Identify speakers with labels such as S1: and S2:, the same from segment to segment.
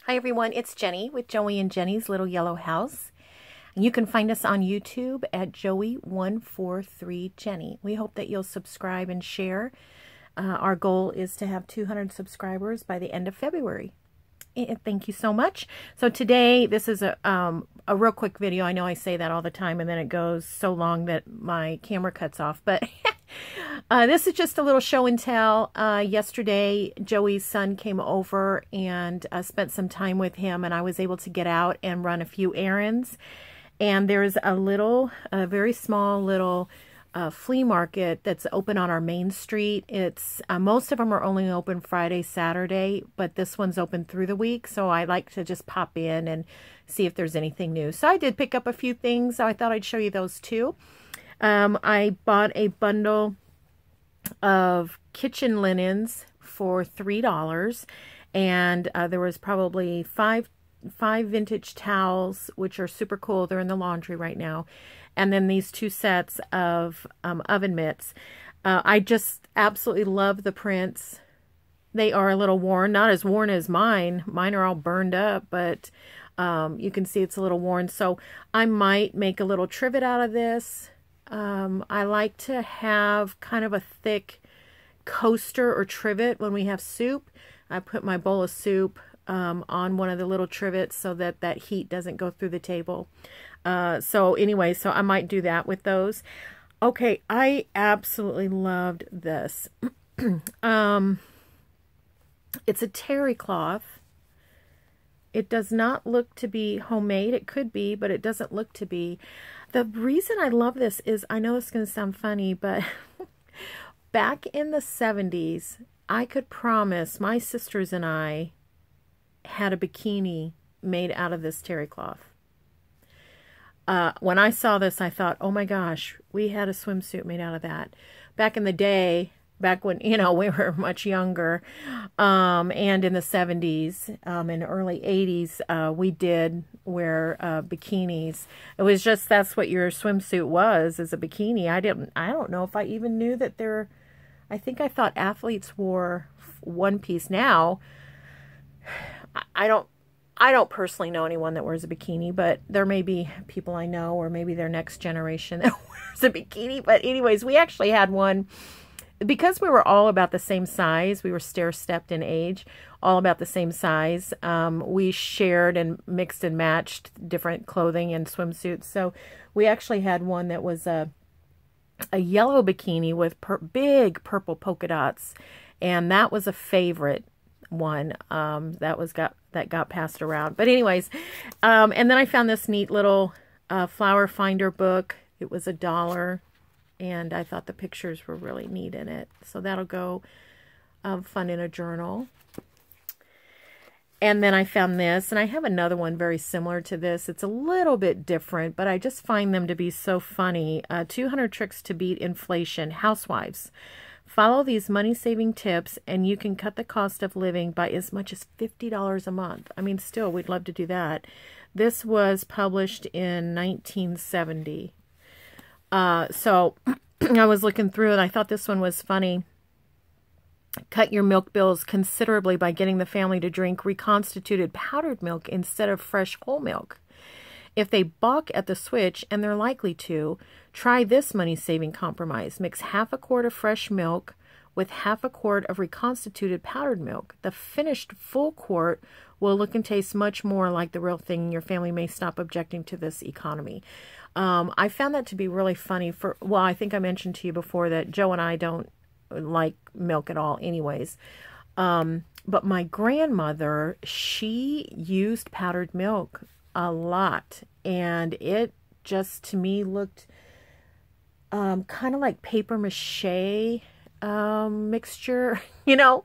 S1: Hi everyone, it's Jenny with Joey and Jenny's Little Yellow House. You can find us on YouTube at Joey143Jenny. We hope that you'll subscribe and share. Our goal is to have 200 subscribers by the end of February. Thank you so much. So today, this is a real quick video. I know I say that all the time and then it goes so long that my camera cuts off, but this is just a little show and tell. Yesterday, Joey's son came over and spent some time with him, and I was able to get out and run a few errands. And there's a very small little flea market that's open on our main street. It's most of them are only open Friday, Saturday, but this one's open through the week. So I like to just pop in and see if there's anything new. So I did pick up a few things. So I thought I'd show you those too. I bought a bundle of kitchen linens for $3, and there was probably five vintage towels, which are super cool. They're in the laundry right now. And then these two sets of oven mitts. I just absolutely love the prints. They are a little worn, not as worn as mine. Mine are all burned up, but you can see it's a little worn. So I might make a little trivet out of this. I like to have kind of a thick coaster or trivet when we have soup. I put my bowl of soup on one of the little trivets so that that heat doesn't go through the table. So anyway, so I might do that with those. Okay, I absolutely loved this. It's a terry cloth. It does not look to be homemade. It could be, but it doesn't look to be. The reason I love this is, I know it's going to sound funny, but back in the 70s, I could promise my sisters and I had a bikini made out of this terry cloth. When I saw this, I thought, oh my gosh, we had a swimsuit made out of that. Back in the day, back when, you know, we were much younger, and in the 70s, and early 80s, we did wear bikinis. It was just, that's what your swimsuit was, is a bikini. I don't know if I even knew that I think I thought athletes wore one piece. Now, I don't personally know anyone that wears a bikini, but there may be people I know, or maybe their next generation that wears a bikini. But anyways, we actually had one. Because we were all about the same size, we were stair-stepped in age, all about the same size, we shared and mixed and matched different clothing and swimsuits. So we actually had one that was a yellow bikini with big purple polka dots, and that was a favorite one that got passed around. But anyways, and then I found this neat little flower finder book. It was $1. And I thought the pictures were really neat in it. So that'll go fun in a journal. And then I found this. And I have another one very similar to this. It's a little bit different, but I just find them to be so funny. 200 Tricks to Beat Inflation. Housewives. Follow these money-saving tips, and you can cut the cost of living by as much as $50 a month. I mean, still, we'd love to do that. This was published in 1970. So I was looking through and I thought this one was funny. Cut your milk bills considerably by getting the family to drink reconstituted powdered milk instead of fresh whole milk. If they balk at the switch, and they're likely to, try this money-saving compromise. Mix half a quart of fresh milk with half a quart of reconstituted powdered milk. The finished full quart will look and taste much more like the real thing. Your family may stop objecting to this economy. I found that to be really funny. Well, I think I mentioned to you before that Joe and I don't like milk at all anyways. But my grandmother, she used powdered milk a lot. And it just, to me, looked kind of like paper mache mixture, you know.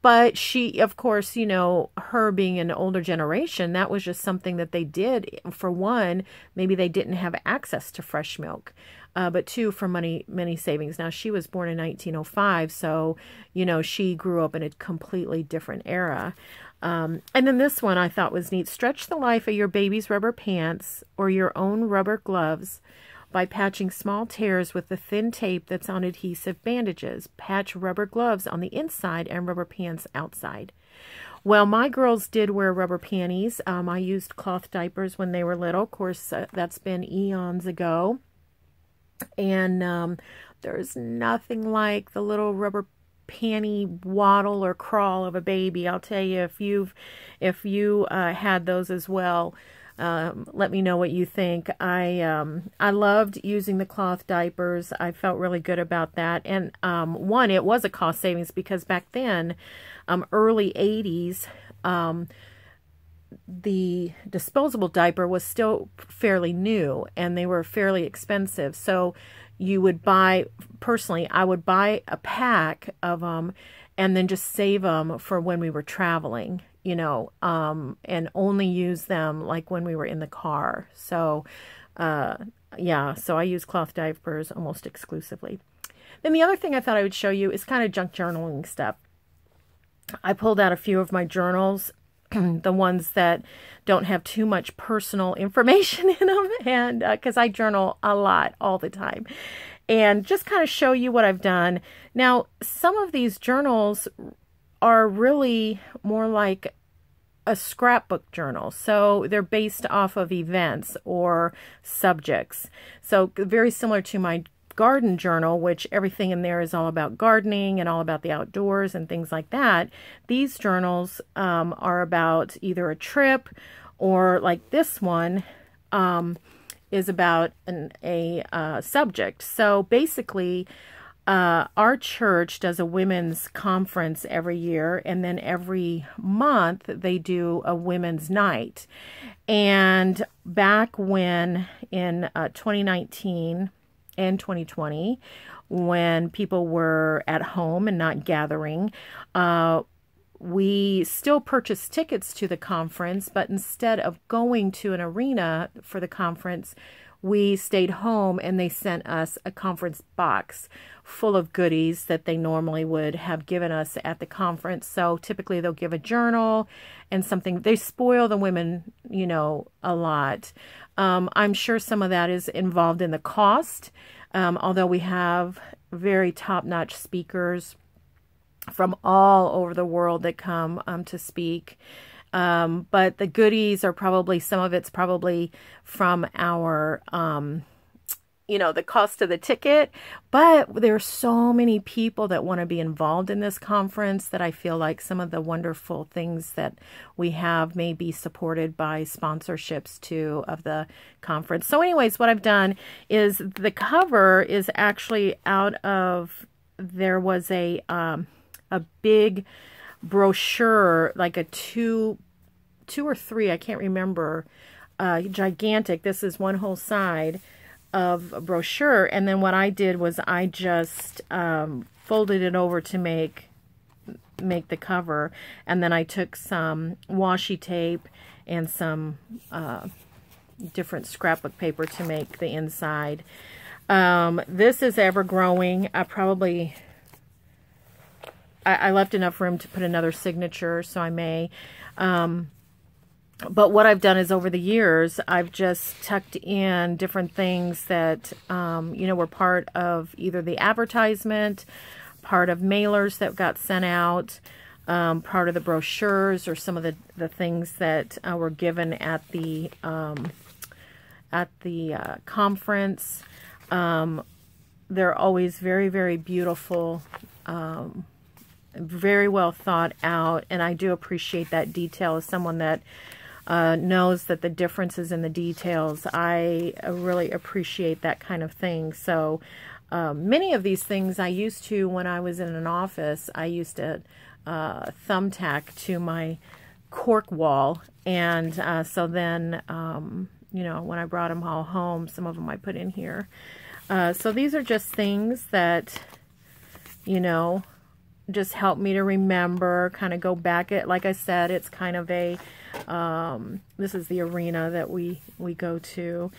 S1: But she, of course, you know, her being an older generation, that was just something that they did. For one, maybe they didn't have access to fresh milk, but two, for many savings. Now, she was born in 1905, so, you know, she grew up in a completely different era. And then this one I thought was neat. Stretch the life of your baby's rubber pants or your own rubber gloves by patching small tears with the thin tape that's on adhesive bandages. Patch rubber gloves on the inside and rubber pants outside. Well, my girls did wear rubber panties. I used cloth diapers when they were little. Of course, that's been eons ago. And there's nothing like the little rubber panty waddle or crawl of a baby. I'll tell you, if you had those as well, let me know what you think. I loved using the cloth diapers. I felt really good about that. And one, it was a cost savings because back then, early 80s, the disposable diaper was still fairly new and they were fairly expensive. So you would buy, personally, I would buy a pack of them and then just save them for when we were traveling, you know, and only use them like when we were in the car. So, yeah, so I use cloth diapers almost exclusively. Then the other thing I thought I would show you is kind of junk journaling stuff. I pulled out a few of my journals, the ones that don't have too much personal information in them, and because I journal a lot all the time, and just kind of show you what I've done. Now, some of these journals are really more like a scrapbook journal, so they're based off of events or subjects, so very similar to my garden journal, which everything in there is all about gardening and all about the outdoors and things like that. These journals are about either a trip or like this one is about a subject. So basically, our church does a women's conference every year, and then every month they do a women's night. And back when in 2019 and 2020, when people were at home and not gathering, we still purchased tickets to the conference, but instead of going to an arena for the conference, we stayed home and they sent us a conference box full of goodies that they normally would have given us at the conference. So typically they'll give a journal and something. They spoil the women, you know, a lot. I'm sure some of that is involved in the cost, although we have very top-notch speakers from all over the world that come to speak. But the goodies are probably, some of it's probably from our, you know, the cost of the ticket. But there are so many people that want to be involved in this conference that I feel like some of the wonderful things that we have may be supported by sponsorships too of the conference. So anyways, what I've done is the cover is actually out of, there was a big brochure, like a two or three, I can't remember, gigantic. This is one whole side of a brochure, and then what I did was I just folded it over to make the cover, and then I took some washi tape and some different scrapbook paper to make the inside. This is ever growing. I left enough room to put another signature, so I may. But what I've done is over the years, I've just tucked in different things that, you know, were part of either the advertisement, part of mailers that got sent out, part of the brochures, or some of the things that were given at the conference. They're always very, very beautiful, very well thought out, and I do appreciate that detail. As someone that knows that the differences in the details, I really appreciate that kind of thing. So many of these things I used to, when I was in an office, I used to thumbtack to my cork wall, and so then you know, when I brought them all home, some of them I put in here. So these are just things that, you know, just help me to remember, kind of go back. Like I said, it's kind of a, this is the arena that we go to.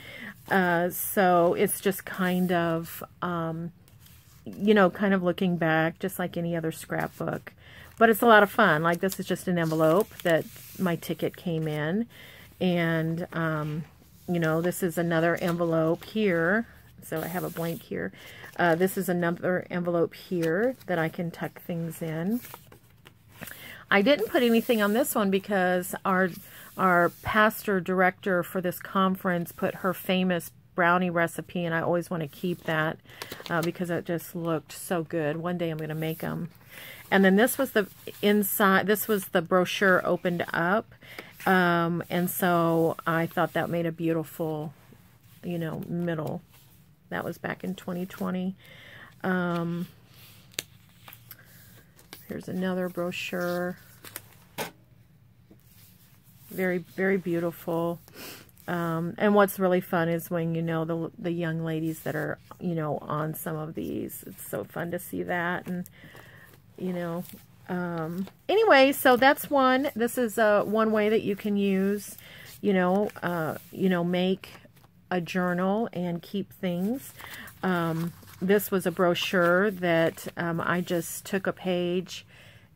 S1: So it's just kind of, you know, kind of looking back, just like any other scrapbook. But it's a lot of fun. Like, this is just an envelope that my ticket came in. And, you know, this is another envelope here. So I have a blank here. This is another envelope here that I can tuck things in. I didn't put anything on this one because our pastor director for this conference put her famous brownie recipe, and I always want to keep that because it just looked so good. One day I'm going to make them. And then this was the inside, this was the brochure opened up. And so I thought that made a beautiful, you know, middle. That was back in 2020. Here's another brochure. Very, very beautiful. And what's really fun is when, you know, the young ladies that are, you know, on some of these. It's so fun to see that. And, you know, anyway, so that's one. This is one way that you can use, you know, make a journal and keep things. This was a brochure that I just took a page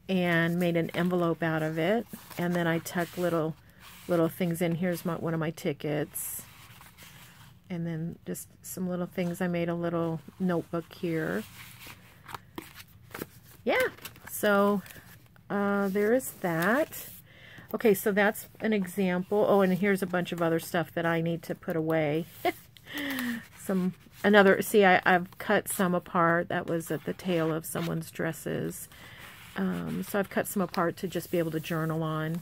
S1: and made an envelope out of it, and then I tuck little things in. Here's one of my tickets, and then just some little things. I made a little notebook here. Yeah, so there is that. Okay, so that's an example. Oh, and here's a bunch of other stuff that I need to put away. See, I've cut some apart. That was at the tail of someone's dresses. So I've cut some apart to just be able to journal on.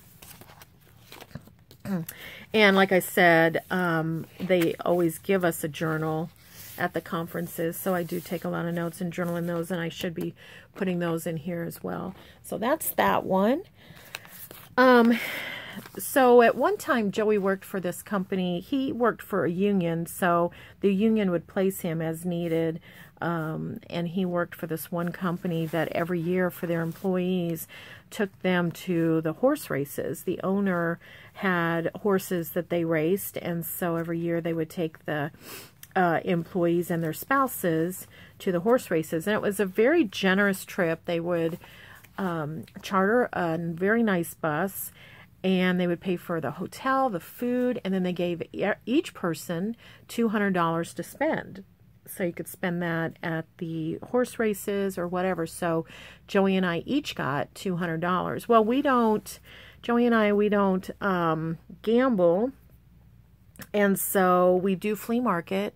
S1: And like I said, they always give us a journal at the conferences, so I do take a lot of notes and journal in those, and I should be putting those in here as well. So that's that one. So at one time, Joey worked for this company. He worked for a union, so the union would place him as needed. And he worked for this one company that every year for their employees took them to the horse races. The owner had horses that they raced, and so every year they would take the employees and their spouses to the horse races. And it was a very generous trip. They would charter a very nice bus, and they would pay for the hotel, the food, and then they gave each person $200 to spend. So you could spend that at the horse races or whatever. So Joey and I each got $200. Well, Joey and I, we don't gamble, and so we do flea market.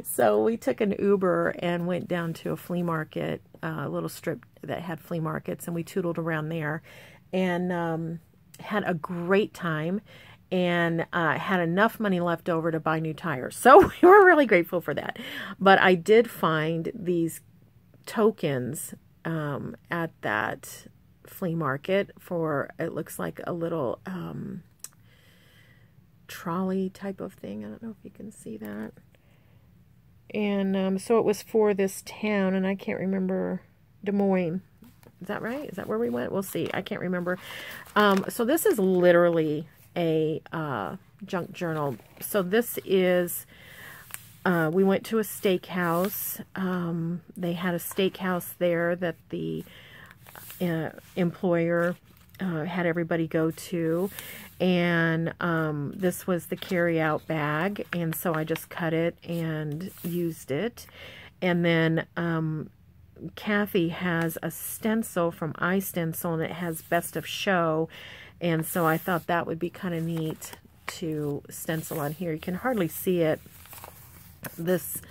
S1: So we took an Uber and went down to a flea market, a little strip that had flea markets, and we tootled around there and had a great time, and had enough money left over to buy new tires. So we were really grateful for that. But I did find these tokens at that flea market for, it looks like a little trolley type of thing. I don't know if you can see that. And so it was for this town, and I can't remember, Des Moines. Is that right? Is that where we went? We'll see. I can't remember. So this is literally a junk journal. So this is, we went to a steakhouse. They had a steakhouse there that the employer had everybody go to, and this was the carry-out bag, and so I just cut it and used it. And then Kathy has a stencil from iStencil, and it has Best of Show, and so I thought that would be kind of neat to stencil on here. You can hardly see it. This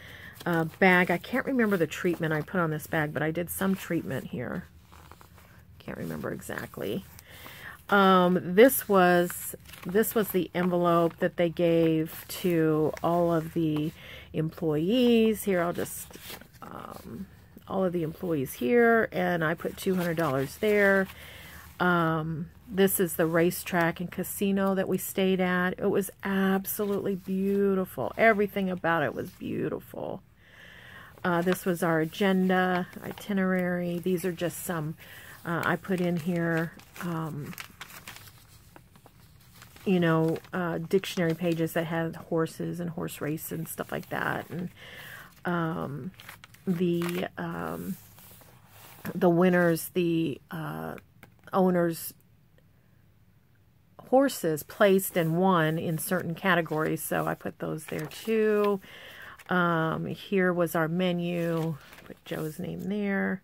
S1: bag, I can't remember the treatment I put on this bag, but I did some treatment here. Can't remember exactly. This was the envelope that they gave to all of the employees. Here, I'll just all of the employees here, and I put $200 there. This is the racetrack and casino that we stayed at. It was absolutely beautiful. Everything about it was beautiful. This was our agenda, itinerary. These are just some, I put in here, you know, dictionary pages that had horses and horse race and stuff like that. And the winners, the owners' horses placed and won in certain categories, so I put those there too. Here was our menu, put Joe's name there,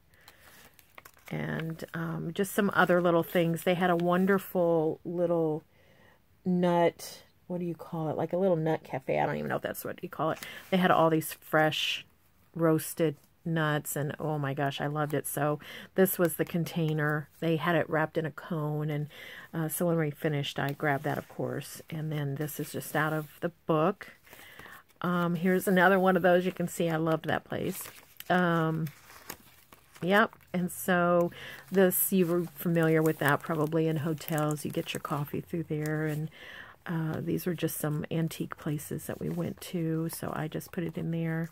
S1: and just some other little things. They had a wonderful little nut, what do you call it? Like a little nut cafe. I don't even know if that's what you call it. They had all these fresh roasted nuts, and oh my gosh, I loved it. So this was the container. They had it wrapped in a cone, and so when we finished, I grabbed that, of course. And then this is just out of the book. Here's another one of those. You can see I loved that place. Yep. And so this, you were familiar with that probably in hotels. You get your coffee through there, and these were just some antique places that we went to. So I just put it in there.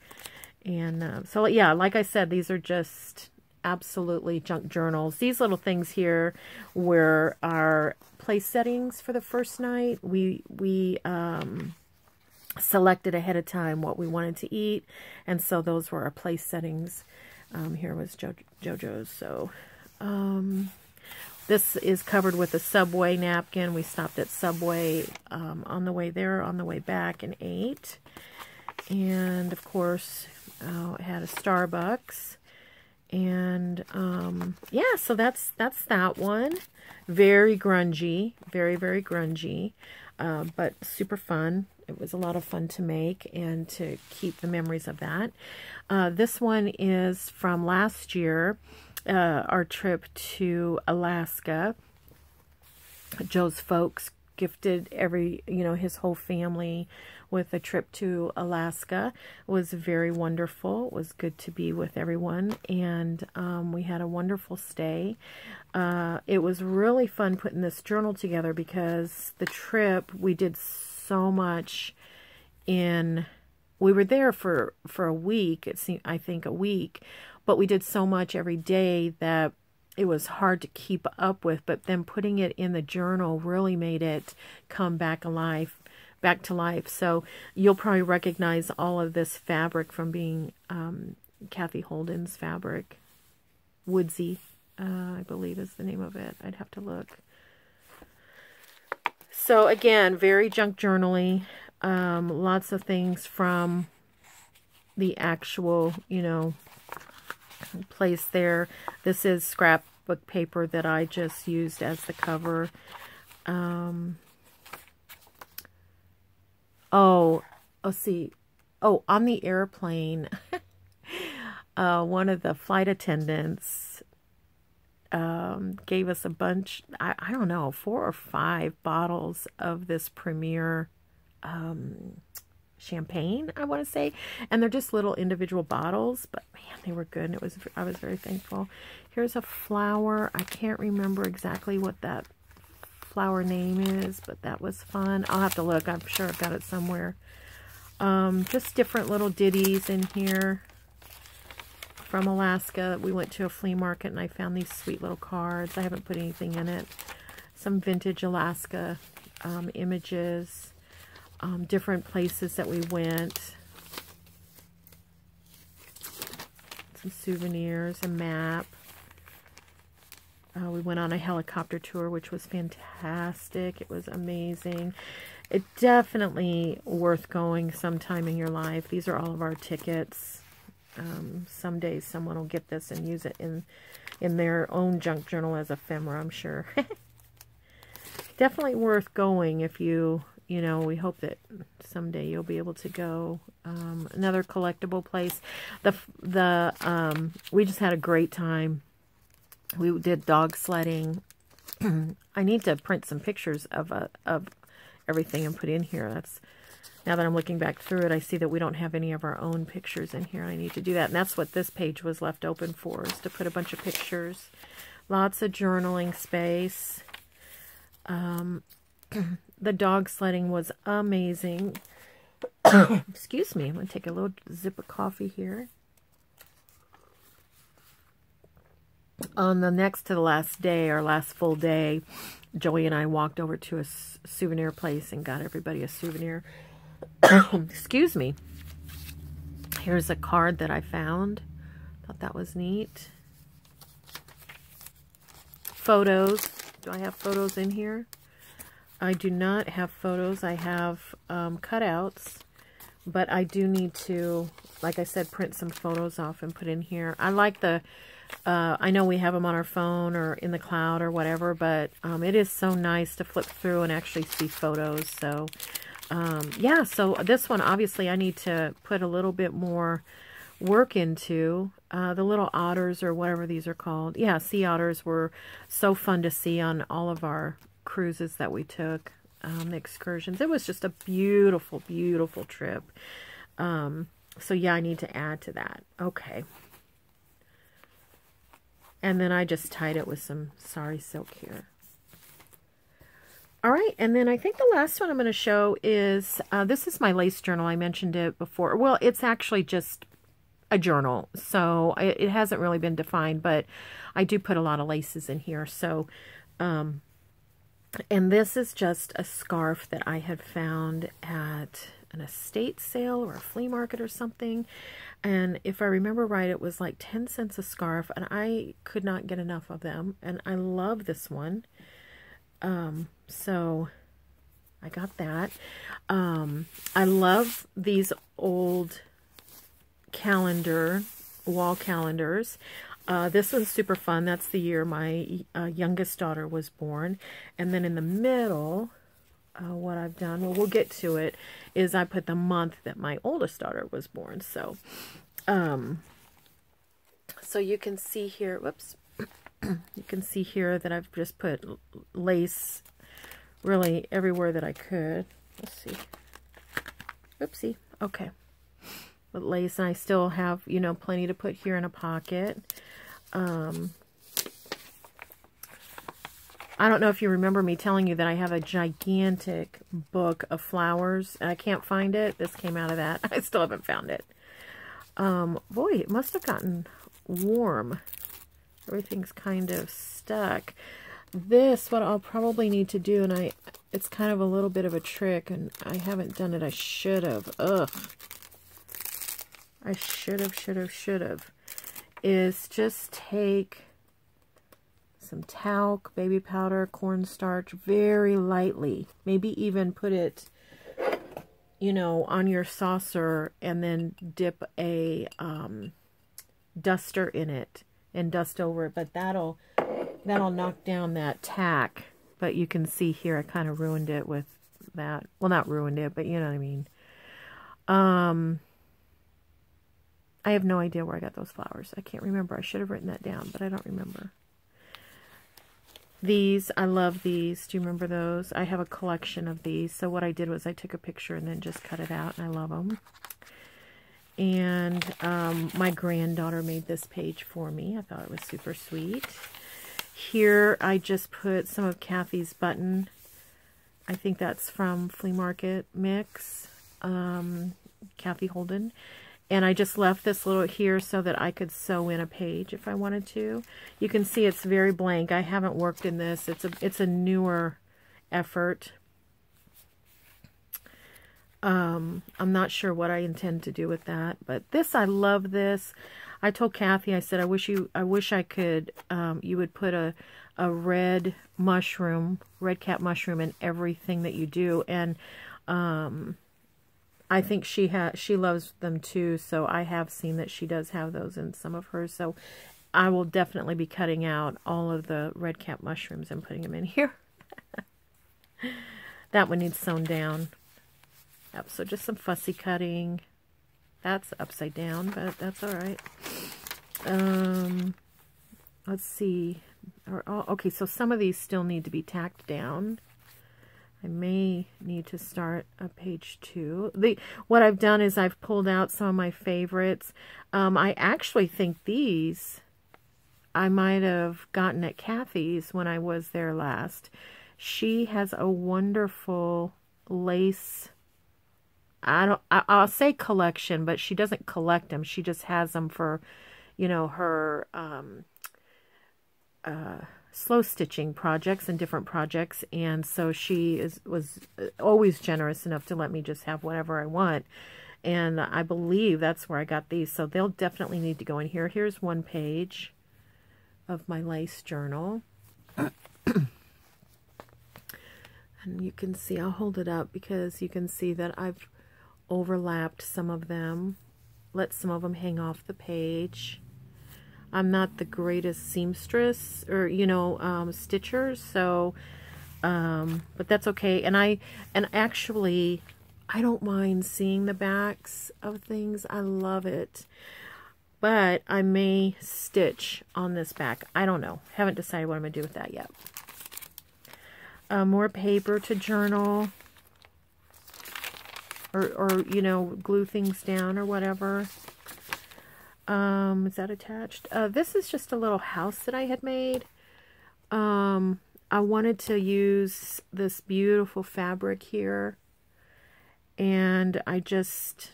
S1: And so, yeah, like I said, these are just absolutely junk journals. These little things here were our place settings for the first night. We selected ahead of time what we wanted to eat, and so those were our place settings. Here was JoJo's. So this is covered with a Subway napkin. We stopped at Subway on the way there, on the way back, and ate. And of course, it had a Starbucks. And yeah, so that's that one. Very grungy, very, very grungy, but super fun. It was a lot of fun to make and to keep the memories of that. This one is from last year, our trip to Alaska. Joe's folks gifted his whole family with a trip to Alaska. It was very wonderful. It was good to be with everyone, and we had a wonderful stay. It was really fun putting this journal together because the trip, we did so much we were there for a week. It seemed, I think, a week, but we did so much every day that it was hard to keep up with. But then putting it in the journal really made it come back to life. So you'll probably recognize all of this fabric from being Kathy Holden's fabric. Woodsy, I believe is the name of it. I'd have to look. So again, very junk journaling. Lots of things from the actual, place there. This is scrapbook paper that I just used as the cover. Let's see. Oh, on the airplane, one of the flight attendants gave us a bunch, I don't know, 4 or 5 bottles of this Premier champagne, I want to say. And they're just little individual bottles, but man, they were good. And I was very thankful. Here's a flower. I can't remember exactly what that flower name is, but that was fun. I'll have to look. I'm sure I've got it somewhere. Just different little ditties in here from Alaska. We went to a flea market and I found these sweet little cards. I haven't put anything in it. Some vintage Alaska images, different places that we went, some souvenirs, a map. We went on a helicopter tour, which was fantastic. It was amazing. It's definitely worth going sometime in your life. These are all of our tickets. Someday someone will get this and use it in their own junk journal as ephemera, I'm sure. Definitely worth going if we hope that someday you'll be able to go. Another collectible place. We just had a great time. We did dog sledding. I need to print some pictures of everything and put in here. Now that I'm looking back through it, I see that we don't have any of our own pictures in here. I need to do that. And that's what this page was left open for, is to put a bunch of pictures. Lots of journaling space. The dog sledding was amazing. Excuse me. I'm going to take a little sip of coffee here. On the next to the last day, our last full day, Joey and I walked over to a souvenir place and got everybody a souvenir. Excuse me. Here's a card that I found. Thought that was neat. Photos. Do I have photos in here? I do not have photos. I have cutouts. But I do need to, like I said, print some photos off and put in here. I like the I know we have them on our phone or in the cloud or whatever, but it is so nice to flip through and actually see photos. So, yeah, so this one, obviously, I need to put a little bit more work into. The little otters, or whatever these are called. Yeah, sea otters were so fun to see on all of our cruises that we took, the excursions. It was just a beautiful, beautiful trip. So, yeah, I need to add to that. Okay. And then I just tied it with some sari silk here. All right, and then I think the last one I'm going to show is, this is my lace journal. I mentioned it before. Well, it's actually just a journal, so it hasn't really been defined, but I do put a lot of laces in here. So, and this is just a scarf that I had found at an estate sale or a flea market or something. And if I remember right, it was like 10 cents a scarf, and I could not get enough of them. And I love this one. So I got that. I love these old wall calendars. This one's super fun. That's the year my youngest daughter was born. And then in the middle, what I've done, well, we'll get to it, is I put the month that my oldest daughter was born. So, so you can see here, whoops, you can see here that I've just put lace really everywhere that I could. Let's see. Oopsie. Okay. With lace, and I still have, you know, plenty to put here in a pocket. I don't know if you remember me telling you that I have a gigantic book of flowers, and I can't find it. This came out of that. I still haven't found it. Boy, it must have gotten warm. Everything's kind of stuck. This, what I'll probably need to do, and it's kind of a little bit of a trick, and I haven't done it. I should have. Ugh. I should have. Is just take some talc, baby powder, cornstarch, very lightly. Maybe even put it, you know, on your saucer, and then dip a duster in it and dust over it. But that'll knock down that tack. But you can see here, I kind of ruined it with that. Well, not ruined it, but you know what I mean. I have no idea where I got those flowers. I can't remember. I should have written that down, but I don't remember. These, I love these. Do you remember those? I have a collection of these. So what I did was I took a picture and then just cut it out, and I love them. And my granddaughter made this page for me. I thought it was super sweet. Here I just put some of Kathy's button. I think that's from Flea Market Mix. Kathy Holden. And I just left this little here so that I could sew in a page if I wanted to. You can see it's very blank. I haven't worked in this. It's a newer effort. I'm not sure what I intend to do with that, but this, I love this. I told Kathy, I said, I wish I could, you would put a red cap mushroom in everything that you do. And, I think she loves them too, so I have seen that she does have those in some of hers. So I will definitely be cutting out all of the red cap mushrooms and putting them in here. That one needs sewn down. Yep, so just some fussy cutting. That's upside down, but that's all right. Let's see. Okay, so some of these still need to be tacked down. I may need to start a page 2. What I've done is I've pulled out some of my favorites. I actually think these I might have gotten at Kathy's when I was there last. She has a wonderful lace, I'll say collection, but she doesn't collect them. She just has them for, you know, her slow stitching projects and different projects, and so she was always generous enough to let me just have whatever I want, and I believe that's where I got these, so they'll definitely need to go in here. Here's one page of my lace journal, and you can see, I'll hold it up because you can see that I've overlapped some of them, let some of them hang off the page. I'm not the greatest seamstress or, you know, stitcher, so, but that's okay. And actually, I don't mind seeing the backs of things. I love it. But I may stitch on this back. I don't know. Haven't decided what I'm going to do with that yet. More paper to journal. Or, you know, glue things down or whatever. Is that attached? This is just a little house that I had made. I wanted to use this beautiful fabric here. And I just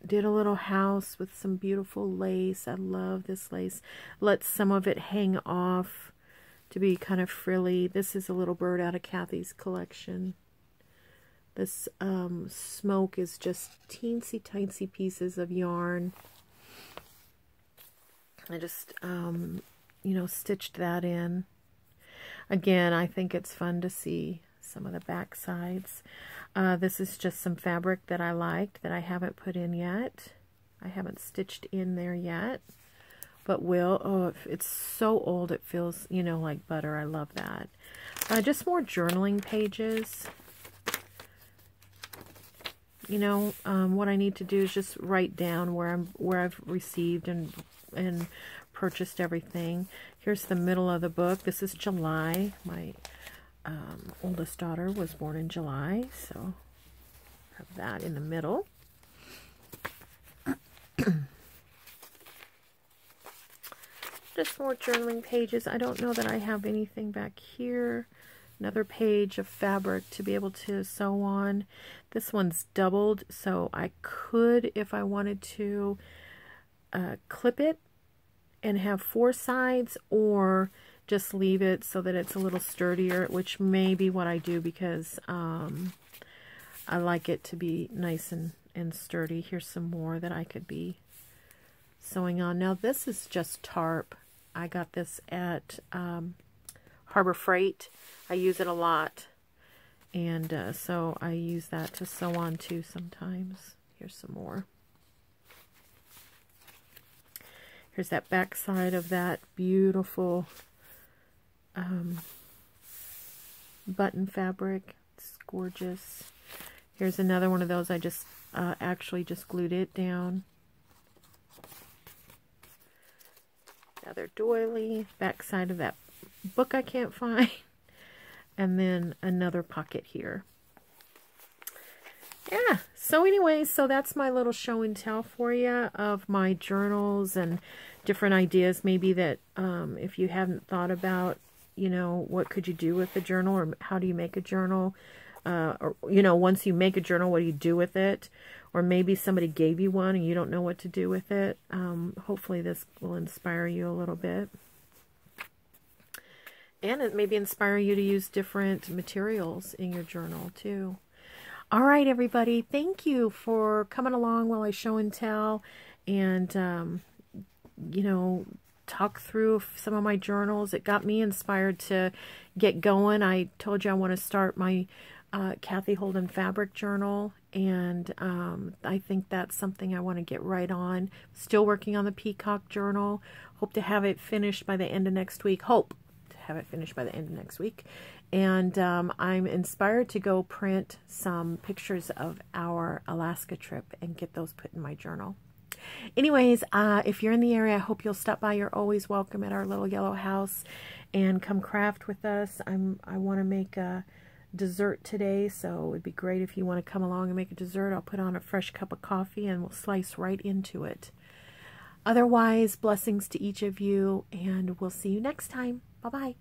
S1: did a little house with some beautiful lace. I love this lace. Let some of it hang off to be kind of frilly. This is a little bird out of Kathy's collection. This smoke is just teensy tiny pieces of yarn. I just, you know, stitched that in. Again, I think it's fun to see some of the back sides. This is just some fabric that I liked that I haven't put in yet. I haven't stitched in there yet, but will. Oh, it's so old it feels, you know, like butter. I love that. Just more journaling pages. You know, what I need to do is just write down where I've received and purchased everything. Here's the middle of the book. This is July. My oldest daughter was born in July, so have that in the middle. Just more journaling pages. I don't know that I have anything back here. Another page of fabric to be able to sew on. This one's doubled, so I could, if I wanted to, clip it and have 4 sides, or just leave it so that it's a little sturdier, which may be what I do because I like it to be nice and sturdy. Here's some more that I could be sewing on. Now this is just tarp. I got this at Harbor Freight. I use it a lot, and so I use that to sew on too sometimes. Here's some more. Here's that back side of that beautiful button fabric. It's gorgeous. Here's another one of those. I just actually just glued it down. Another doily. Back side of that book I can't find. And then another pocket here. Yeah, so anyways, so that's my little show and tell for you of my journals and different ideas maybe that if you haven't thought about, you know, what could you do with a journal, or how do you make a journal, or, you know, once you make a journal, what do you do with it, or maybe somebody gave you one and you don't know what to do with it. Hopefully this will inspire you a little bit. And it maybe inspire you to use different materials in your journal too. All right, everybody. Thank you for coming along while I show and tell and, you know, talk through some of my journals. It got me inspired to get going. I told you I want to start my Kathy Holden fabric journal, and I think that's something I want to get right on. Still working on the peacock journal. Hope to have it finished by the end of next week. And I'm inspired to go print some pictures of our Alaska trip and get those put in my journal. Anyways, if you're in the area, I hope you'll stop by. You're always welcome at our little yellow house and come craft with us. I want to make a dessert today, so it'd be great if you want to come along and make a dessert. I'll put on a fresh cup of coffee and we'll slice right into it. Otherwise, blessings to each of you, and we'll see you next time. Bye-bye.